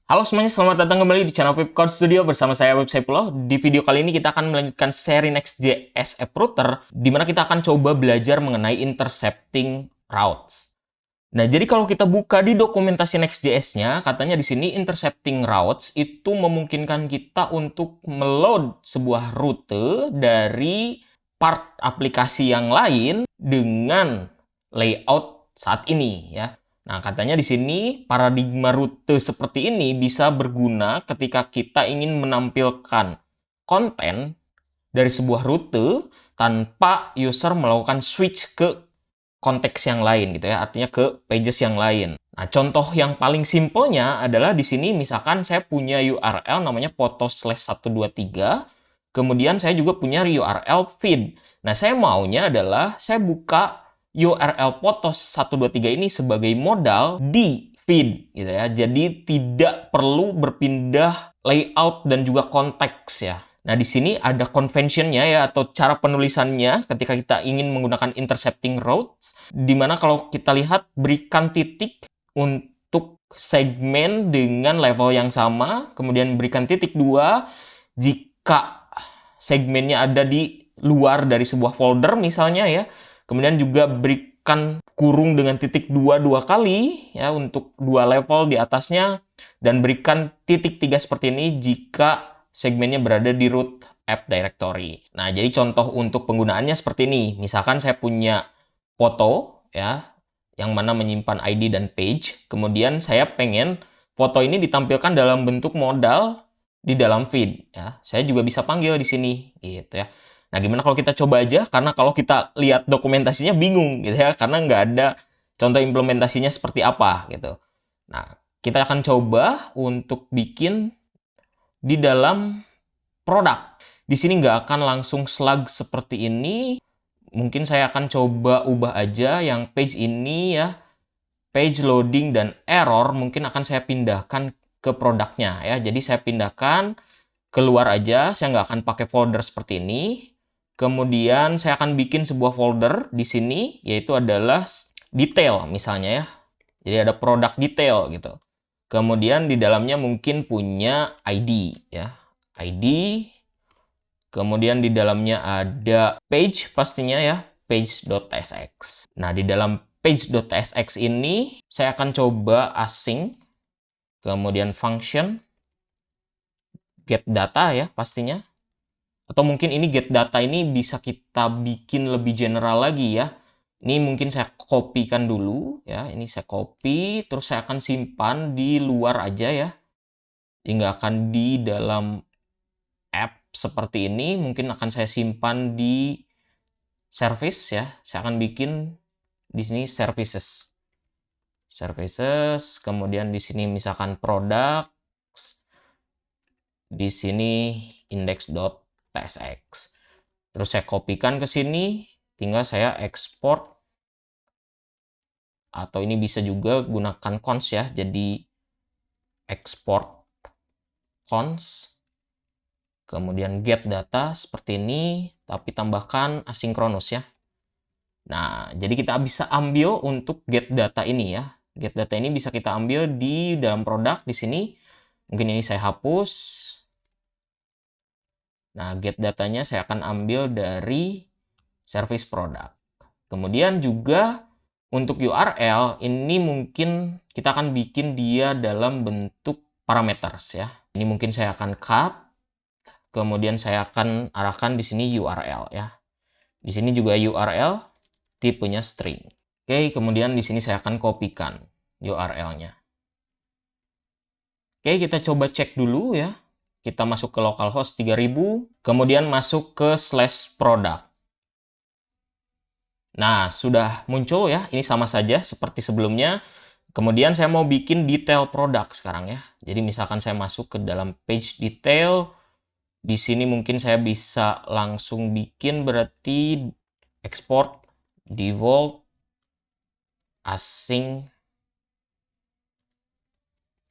Halo semuanya, selamat datang kembali di channel Vipcode Studio bersama saya Web Saifullah. Di video kali ini kita akan melanjutkan seri Next.js App Router, di mana kita akan coba belajar mengenai intercepting routes. Nah, jadi kalau kita buka di dokumentasi Next.js-nya, katanya di sini intercepting routes itu memungkinkan kita untuk meload sebuah rute dari part aplikasi yang lain dengan layout saat ini ya. Nah, katanya di sini paradigma rute seperti ini bisa berguna ketika kita ingin menampilkan konten dari sebuah rute tanpa user melakukan switch ke konteks yang lain gitu ya, artinya ke pages yang lain. Nah, contoh yang paling simpelnya adalah di sini misalkan saya punya URL namanya foto/123, kemudian saya juga punya URL feed. Nah, saya maunya adalah saya buka URL foto123 ini sebagai modal di feed gitu ya. Jadi tidak perlu berpindah layout dan juga konteks ya. Nah, di sini ada convention-nya ya, atau cara penulisannya ketika kita ingin menggunakan intercepting routes, di mana kalau kita lihat berikan titik untuk segmen dengan level yang sama, kemudian berikan titik 2 jika segmennya ada di luar dari sebuah folder misalnya ya. Kemudian juga berikan kurung dengan titik 2 dua kali ya untuk dua level di atasnya, dan berikan titik 3 seperti ini jika segmennya berada di root app directory. Nah, jadi contoh untuk penggunaannya seperti ini. Misalkan saya punya foto ya yang mana menyimpan ID dan page, kemudian saya pengen foto ini ditampilkan dalam bentuk modal di dalam feed ya. Saya juga bisa panggil di sini gitu ya. Nah, gimana kalau kita coba aja? Karena kalau kita lihat dokumentasinya bingung gitu ya, karena nggak ada contoh implementasinya seperti apa gitu. Nah, kita akan coba untuk bikin di dalam produk. Di sini nggak akan langsung slug seperti ini. Mungkin saya akan coba ubah aja yang page ini ya. Page loading dan error mungkin akan saya pindahkan ke produknya ya. Jadi saya pindahkan keluar aja, saya nggak akan pakai folder seperti ini. Kemudian saya akan bikin sebuah folder di sini, yaitu adalah detail misalnya ya. Jadi ada produk detail gitu. Kemudian di dalamnya mungkin punya ID ya. ID. Kemudian di dalamnya ada page pastinya ya, page.tsx. Nah, di dalam page.tsx ini saya akan coba async, kemudian function get data ya pastinya. Atau mungkin ini get data ini bisa kita bikin lebih general lagi ya. Ini mungkin saya kopikan dulu ya. Ini saya copy, terus saya akan simpan di luar aja ya. Hingga akan di dalam app seperti ini. Mungkin akan saya simpan di service ya. Saya akan bikin di sini services. Services, kemudian di sini misalkan products, di sini index.tsx. Terus saya kopikan ke sini, tinggal saya ekspor, atau ini bisa juga gunakan cons ya, jadi ekspor cons, kemudian get data seperti ini, tapi tambahkan asinkronus ya. Nah, jadi kita bisa ambil untuk get data ini ya. Get data ini bisa kita ambil di dalam produk di sini. Mungkin ini saya hapus. Nah, get datanya saya akan ambil dari service product. Kemudian juga untuk URL ini mungkin kita akan bikin dia dalam bentuk parameters ya. Ini mungkin saya akan cut, kemudian saya akan arahkan di sini URL ya. Di sini juga URL tipenya string. Oke, kemudian di sini saya akan kopikan URL-nya. Oke, kita coba cek dulu ya. Kita masuk ke localhost 3000, kemudian masuk ke /product. Nah, sudah muncul ya. Ini sama saja seperti sebelumnya. Kemudian saya mau bikin detail produk sekarang ya. Jadi misalkan saya masuk ke dalam page detail. Di sini mungkin saya bisa langsung bikin berarti export default async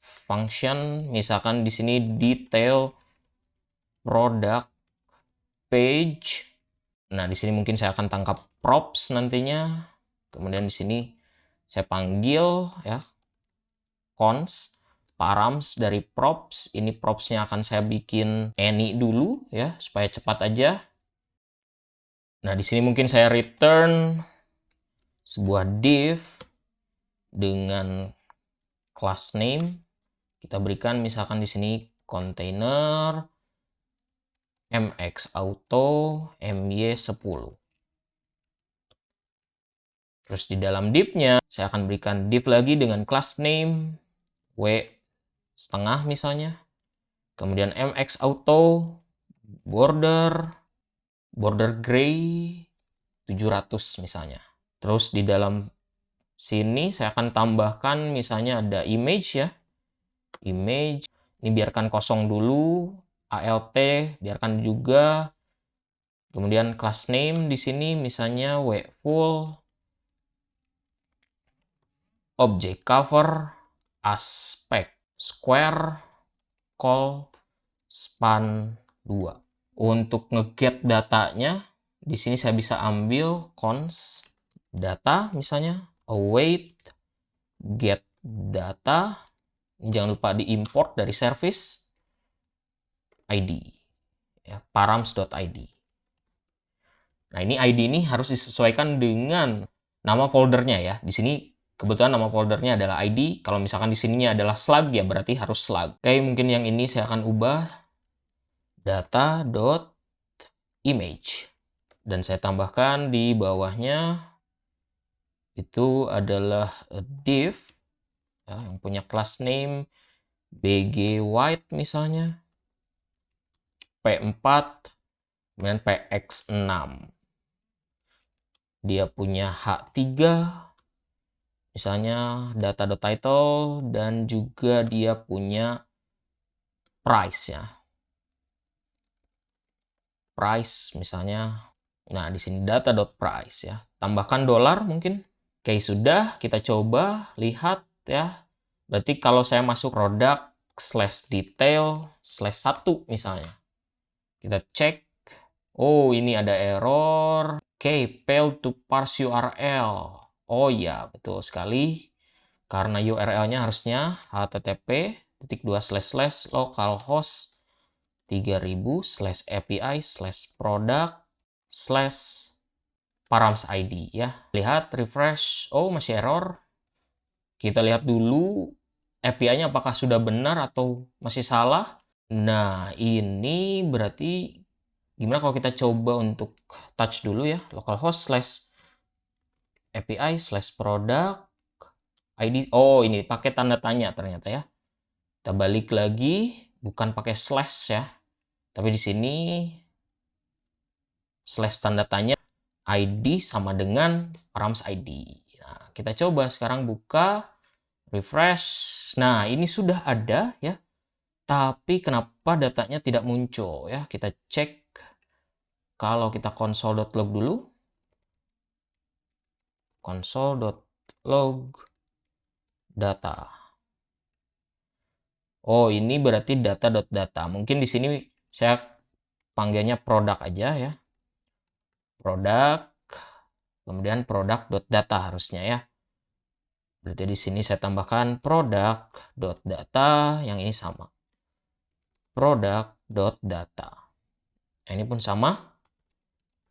function. Misalkan di sini detail product page. Nah, di sini mungkin saya akan tangkap props nantinya. Kemudian di sini saya panggil ya cons. params dari props. Ini propsnya akan saya bikin any dulu ya, supaya cepat aja. Nah, di sini mungkin saya return sebuah div dengan class name. Kita berikan misalkan di sini container mxauto my10. Terus di dalam div-nya saya akan berikan div lagi dengan class name w setengah misalnya. Kemudian mxauto border gray 700 misalnya. Terus di dalam sini saya akan tambahkan misalnya ada image ya. Image ini biarkan kosong dulu, alt biarkan juga. Kemudian class name di sini misalnya full object cover aspect square call span 2. Untuk nge-get datanya di sini saya bisa ambil const data misalnya await get data. Jangan lupa diimport dari service id ya, params.id. Nah, ini ID ini harus disesuaikan dengan nama foldernya ya. Di sini kebetulan nama foldernya adalah ID. Kalau misalkan di sininya adalah slug ya berarti harus slug. Oke, mungkin yang ini saya akan ubah data.image. Dan saya tambahkan di bawahnya itu adalah div ya, yang punya class name bg_white misalnya, p4 kemudian px6. Dia punya h3 misalnya data.title dan juga dia punya price ya. Price misalnya. Nah, di sini data.price ya. Tambahkan dolar mungkin. Oke, sudah. Kita coba lihat ya. Berarti kalau saya masuk produk /detail/1 misalnya. Kita cek. Oh, ini ada error. Oke, fail to parse URL. Oh ya, betul sekali. Karena URL-nya harusnya http://localhost 3000/API/product/paramsid ya. Lihat, refresh. Oh, masih error. Kita lihat dulu API-nya apakah sudah benar atau masih salah. Nah, ini berarti gimana kalau kita coba untuk touch dulu ya, localhost/API/product ID. Oh, ini pakai tanda tanya ternyata ya. Kita balik lagi, bukan pakai slash ya. Tapi di sini slash tanda tanya ID sama dengan params ID. Nah, kita coba sekarang buka, refresh. Nah, ini sudah ada ya. Tapi kenapa datanya tidak muncul ya? Kita cek. Kalau kita console.log dulu. Console.log data. Oh, ini berarti data.data. Mungkin di sini saya panggilnya produk aja ya. Produk, kemudian produk.data harusnya ya. Berarti di sini saya tambahkan produk.data, yang ini sama. Produk.data. Ini pun sama.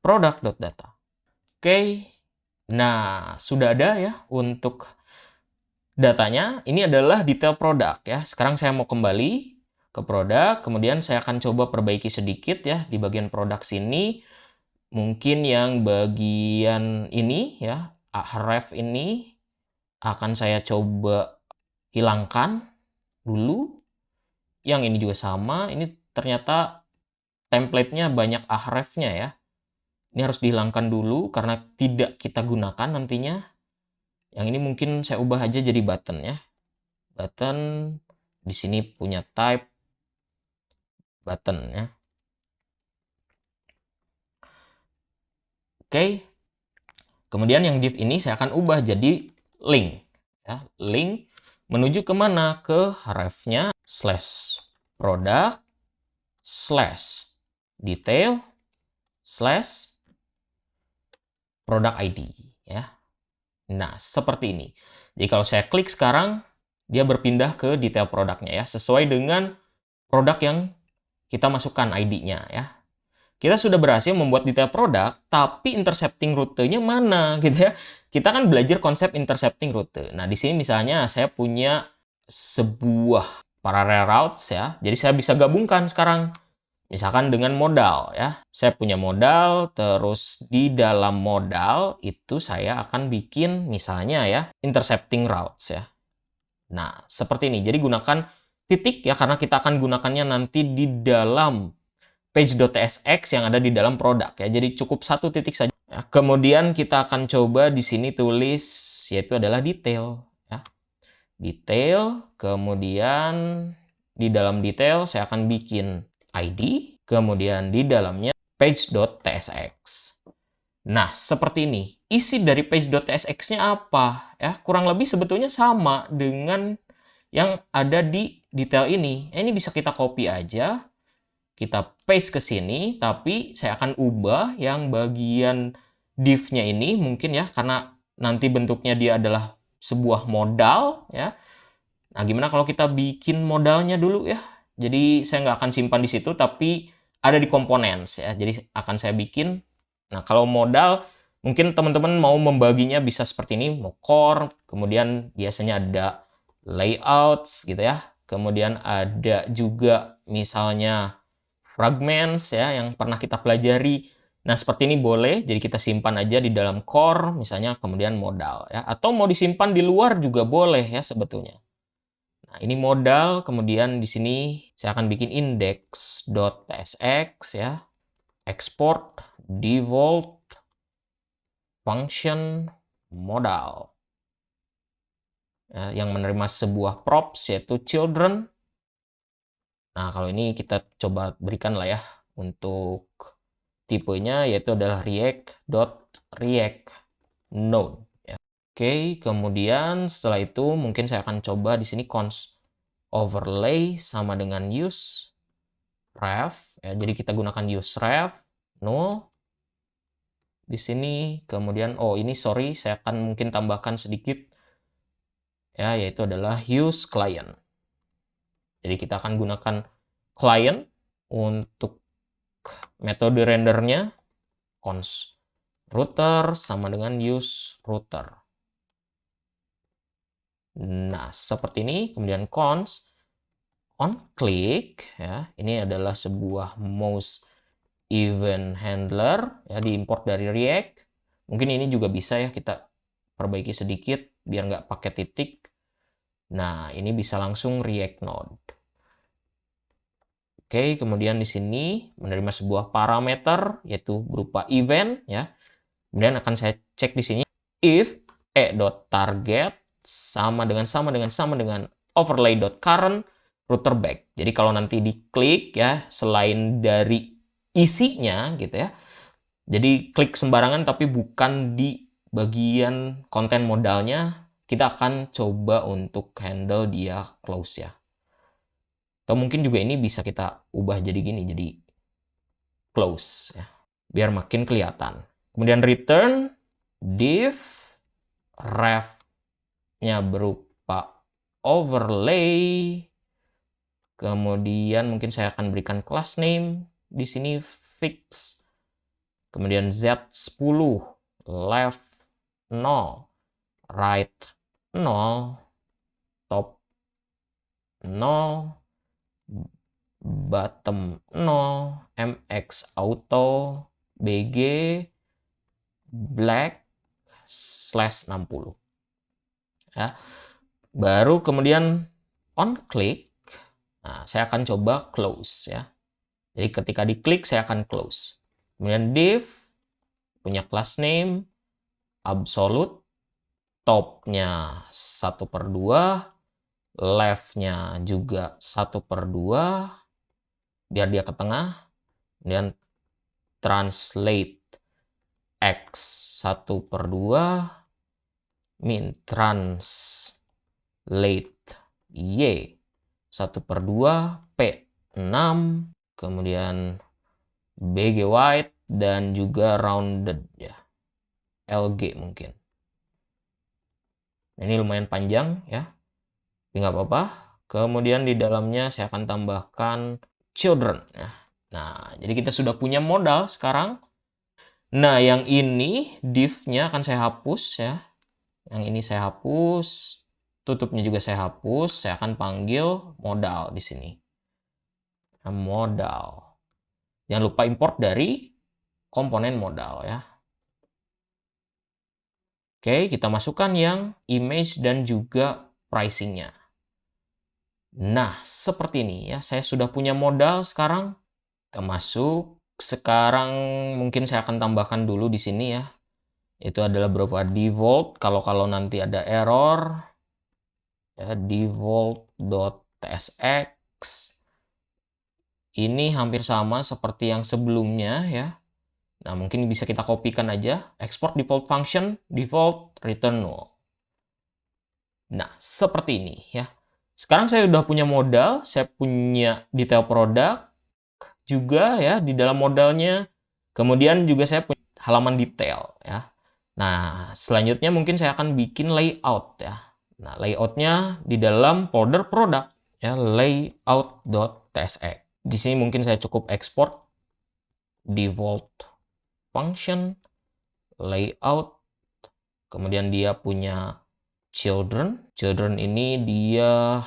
Produk.data. Oke. Nah, sudah ada ya untuk datanya. Ini adalah detail produk ya. Sekarang saya mau kembali ke produk, kemudian saya akan coba perbaiki sedikit ya di bagian produk sini. Mungkin yang bagian ini ya, href ini akan saya coba hilangkan dulu. Yang ini juga sama, ini ternyata template-nya banyak href-nya ya. Ini harus dihilangkan dulu karena tidak kita gunakan nantinya. Yang ini mungkin saya ubah aja jadi button ya. Button di sini punya type button ya. Oke. Kemudian yang div ini saya akan ubah jadi link ya. Link menuju kemana? Ke href-nya /product/detail/product ID ya. Nah, seperti ini. Jadi kalau saya klik sekarang, dia berpindah ke detail produknya ya, sesuai dengan produk yang kita masukkan ID-nya ya. Kita sudah berhasil membuat detail produk, tapi intercepting rutenya mana gitu ya. Kita kan belajar konsep intercepting rute. Nah, di sini misalnya saya punya sebuah parallel routes ya. Jadi saya bisa gabungkan sekarang. Misalkan dengan modal ya. Saya punya modal, terus di dalam modal itu saya akan bikin misalnya ya intercepting routes ya. Nah, seperti ini. Jadi gunakan titik ya, karena kita akan gunakannya nanti di dalam page.tsx yang ada di dalam produk ya. Jadi cukup satu titik saja. Ya, kemudian kita akan coba di sini tulis yaitu adalah detail ya. Detail, kemudian di dalam detail saya akan bikin ID, kemudian di dalamnya page.tsx. Nah, seperti ini. Isi dari page.tsx-nya apa? Ya, kurang lebih sebetulnya sama dengan yang ada di detail ini. Ini bisa kita copy aja, kita paste ke sini, tapi saya akan ubah yang bagian div-nya ini mungkin ya, karena nanti bentuknya dia adalah sebuah modal ya. Nah, gimana kalau kita bikin modalnya dulu ya? Jadi saya nggak akan simpan di situ, tapi ada di components ya. Jadi akan saya bikin. Nah, kalau modal, mungkin teman-teman mau membaginya bisa seperti ini, mau core, kemudian biasanya ada layouts gitu ya. Kemudian ada juga misalnya fragments ya yang pernah kita pelajari. Nah, seperti ini boleh, jadi kita simpan aja di dalam core, misalnya kemudian modal ya. Atau mau disimpan di luar juga boleh ya sebetulnya. Nah, ini modal, kemudian di sini saya akan bikin index.tsx ya. Export default function modal. Ya, yang menerima sebuah props yaitu children. Nah, kalau ini kita coba berikan lah ya untuk tipenya yaitu adalah react.react node ya. Oke, kemudian setelah itu mungkin saya akan coba di sini const overlay sama dengan use ref ya. Jadi kita gunakan use ref null di sini. Kemudian ini sorry, saya akan mungkin tambahkan sedikit ya, yaitu adalah use client. Jadi kita akan gunakan client untuk metode rendernya, const router sama dengan use router. Nah, seperti ini. Kemudian const on click ya. Ini adalah sebuah mouse event handler ya, diimport dari React. Mungkin ini juga bisa ya kita perbaiki sedikit biar nggak pakai titik. Nah, ini bisa langsung React node. Oke, kemudian di sini menerima sebuah parameter yaitu berupa event ya. Kemudian akan saya cek di sini if e.target sama dengan overlay.current router back. Jadi kalau nanti diklik ya, selain dari isinya gitu ya. Jadi klik sembarangan tapi bukan di bagian konten modalnya, kita akan coba untuk handle dia close ya. Atau mungkin juga ini bisa kita ubah jadi gini, jadi close ya, biar makin kelihatan. Kemudian return div ref-nya berupa overlay. Kemudian mungkin saya akan berikan class name di sini fix. Kemudian Z10 left 0 right 0 top 0 bottom 0 mx auto bg black /60 ya. Baru kemudian on click. Nah, saya akan coba close ya. Jadi ketika diklik saya akan close. Kemudian div punya class name absolute, top-nya 1/2, left-nya juga 1/2 biar dia ke tengah. Kemudian translate x 1/2 min translate y 1/2 p 6, kemudian bg white dan juga rounded ya, lg mungkin. Ini lumayan panjang ya. Tapi nggak apa-apa. Kemudian di dalamnya saya akan tambahkan children. Nah, jadi kita sudah punya modal sekarang. Nah, yang ini div-nya akan saya hapus ya. Yang ini saya hapus, tutupnya juga saya hapus. Saya akan panggil modal di sini. Nah, modal. Jangan lupa import dari komponen modal ya. Oke, kita masukkan yang image dan juga pricing-nya. Nah, seperti ini ya. Saya sudah punya modal sekarang. Kita masuk. Sekarang mungkin saya akan tambahkan dulu di sini ya. Itu adalah berupa default. Kalau nanti ada error, ya, default.tsx. Ini hampir sama seperti yang sebelumnya ya. Nah, mungkin bisa kita kopikan aja. Export default function, default, return null. Nah, seperti ini ya. Sekarang saya udah punya modal, saya punya detail produk juga ya di dalam modalnya. Kemudian juga saya punya halaman detail ya. Nah, selanjutnya mungkin saya akan bikin layout ya. Nah, layoutnya di dalam folder produk ya, layout.tsx. Di sini mungkin saya cukup export default function layout. Kemudian dia punya children. Children ini dia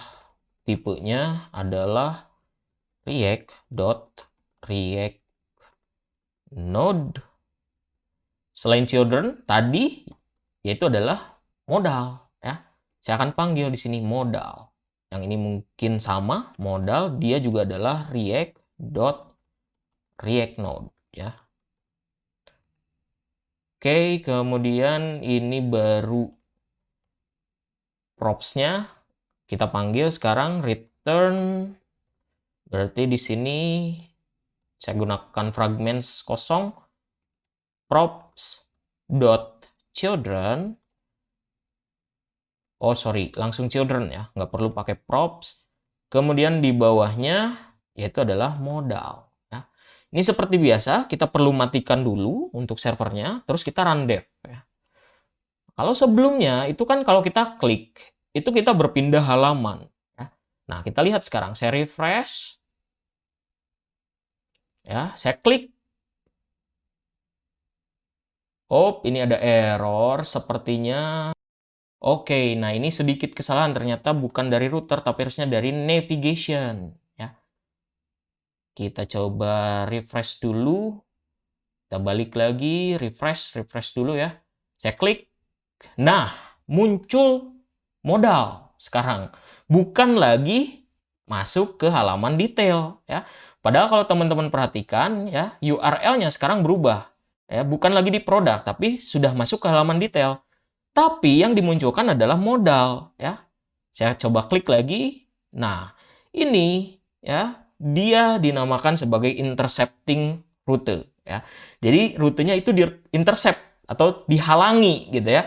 tipenya adalah react node. Selain children tadi yaitu adalah modal ya. Saya akan panggil di sini modal. Yang ini mungkin sama, modal dia juga adalah react node ya. Oke, kemudian ini baru props-nya kita panggil sekarang return. Berarti di sini saya gunakan fragments kosong props.children. Oh sorry, langsung children ya, nggak perlu pakai props. Kemudian di bawahnya yaitu adalah modal. Ya. Ini seperti biasa, kita perlu matikan dulu untuk servernya, terus kita run dev. Ya. Kalau sebelumnya itu kan kalau kita klik, itu kita berpindah halaman. Ya. Nah kita lihat sekarang, saya refresh. Ya, saya klik. Oh, ini ada error sepertinya. Oke, nah ini sedikit kesalahan. Ternyata bukan dari router, tapi harusnya dari navigation. Ya. Kita coba refresh dulu. Kita balik lagi, refresh dulu ya. Saya klik. Nah, muncul modal sekarang. Bukan lagi masuk ke halaman detail. Ya. Padahal kalau teman-teman perhatikan, ya URL-nya sekarang berubah. Ya, bukan lagi di produk, tapi sudah masuk ke halaman detail. Tapi yang dimunculkan adalah modal, ya. Saya coba klik lagi. Nah, ini ya, dia dinamakan sebagai intercepting rute, ya. Jadi rutenya itu di intercept atau dihalangi gitu ya.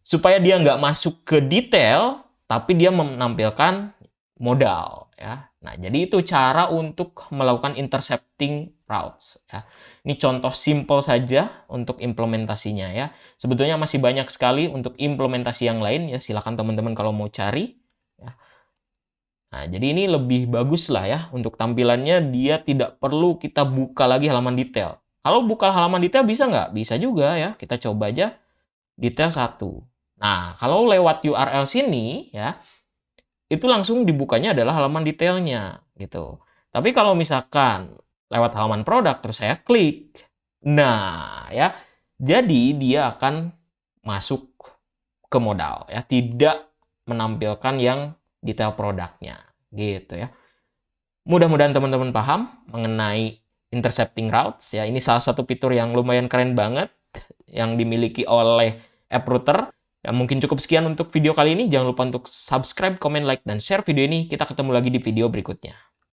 Supaya dia nggak masuk ke detail, tapi dia menampilkan modal, ya. Nah, jadi itu cara untuk melakukan intercepting routes ya. Ini contoh simple saja untuk implementasinya ya. Sebetulnya masih banyak sekali untuk implementasi yang lain ya. Silakan teman-teman kalau mau cari ya. Nah, jadi ini lebih bagus lah ya untuk tampilannya, dia tidak perlu kita buka lagi halaman detail. Kalau buka halaman detail bisa nggak? Bisa juga ya. Kita coba aja detail 1. Nah, kalau lewat URL sini ya, itu langsung dibukanya adalah halaman detailnya gitu. Tapi kalau misalkan lewat halaman produk terus saya klik, nah ya, jadi dia akan masuk ke modal ya, tidak menampilkan yang detail produknya gitu ya. Mudah-mudahan teman-teman paham mengenai intercepting routes ya. Ini salah satu fitur yang lumayan keren banget yang dimiliki oleh AppRouter. Ya, mungkin cukup sekian untuk video kali ini. Jangan lupa untuk subscribe, comment, like, dan share video ini. Kita ketemu lagi di video berikutnya.